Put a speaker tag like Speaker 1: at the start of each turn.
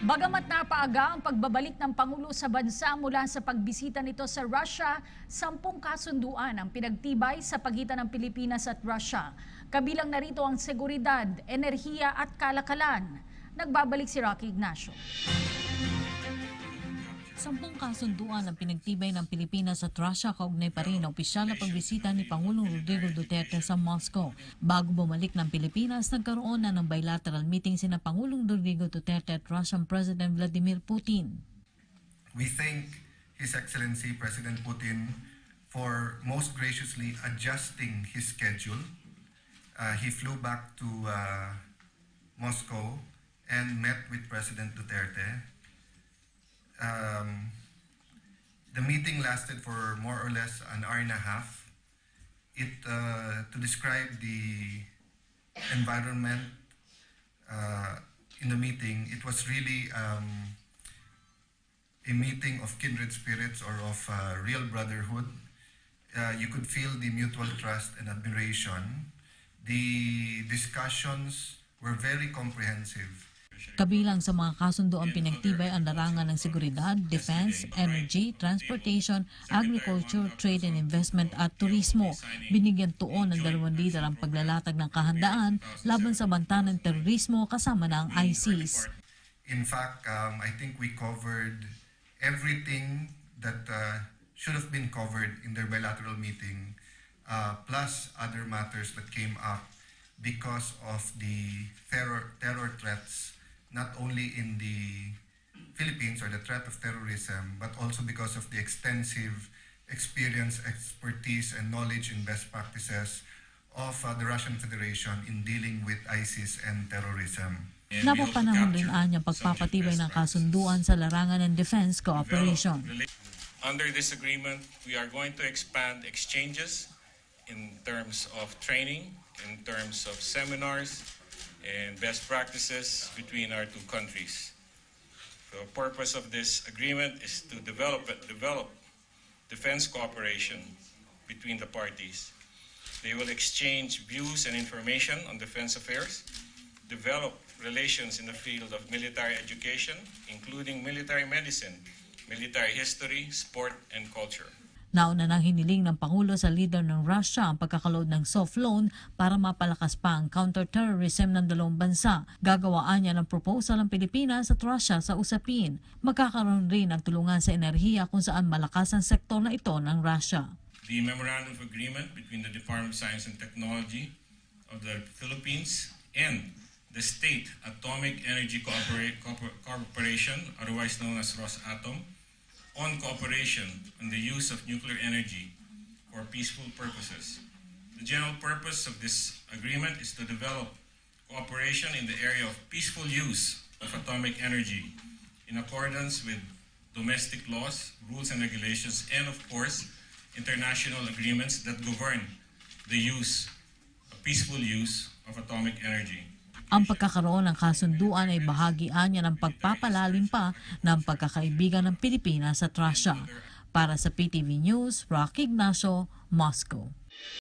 Speaker 1: Bagamat napaaga ang pagbabalik ng Pangulo sa bansa mula sa pagbisita nito sa Russia, 10 kasunduan ang pinagtibay sa pagitan ng Pilipinas at Russia. Kabilang narito ang seguridad, enerhiya at kalakalan. Nagbabalik si Rocky Ignacio.
Speaker 2: 10 kasunduan ang pinagtibay ng Pilipinas at Russia kaugnay pa rin ang opisyal na pagbisita ni Pangulong Rodrigo Duterte sa Moscow. Bago bumalik ng Pilipinas, nagkaroon na ng bilateral meeting sina Pangulong Rodrigo Duterte at Russian President Vladimir Putin.
Speaker 3: We thank His Excellency President Putin for most graciously adjusting his schedule. He flew back to Moscow and met with President Duterte. The meeting lasted for more or less an hour and a half. To describe the environment in the meeting, it was really a meeting of kindred spirits or of real brotherhood. You could feel the mutual trust and admiration. The discussions were very comprehensive.
Speaker 2: Kabilang sa mga kasunduang pinagtibay ang larangan ng seguridad, defense, energy, transportation, agriculture, trade and investment at turismo. Binigyan tuon ng dalawang lider ang paglalatag ng kahandaan laban sa banta ng terorismo kasama na ang ISIS.
Speaker 3: In fact, I think we covered everything that should have been covered in their bilateral meeting, plus other matters that came up because of the terror threats, not only in the Philippines or the threat of terrorism, but also because of the extensive experience, expertise, and knowledge in best practices of the Russian Federation in dealing with ISIS and terrorism.
Speaker 2: Napapanahon rin ang pagpapatibay ng kasunduan sa larangan ng defense cooperation.
Speaker 4: Under this agreement, we are going to expand exchanges in terms of training, in terms of seminars, and best practices between our two countries. The purpose of this agreement is to develop defense cooperation between the parties. They will exchange views and information on defense affairs, develop relations in the field of military education, including military medicine, military history, sport, and culture.
Speaker 2: Nauna nang hiniling ng Pangulo sa leader ng Russia ang pagkakaload ng soft loan para mapalakas pa ang counter-terrorism ng dalawang bansa. Gagawaan niya ng proposal ang Pilipinas at Russia sa usapin. Magkakaroon rin ng tulungan sa enerhiya kung saan malakas ang sektor na ito ng Russia.
Speaker 4: The Memorandum of Agreement between the Department of Science and Technology of the Philippines and the State Atomic Energy Corporation, otherwise known as Rosatom, on cooperation on the use of nuclear energy for peaceful purposes. The general purpose of this agreement is to develop cooperation in the area of peaceful use of atomic energy in accordance with domestic laws, rules and regulations, and of course, international agreements that govern the peaceful use of atomic energy.
Speaker 2: Ang pagkakaroon ng kasunduan ay bahagian niya ng pagpapalalim pa ng pagkakaibigan ng Pilipinas at Russia. Para sa PTV News, Rocky Ignacio, Moscow.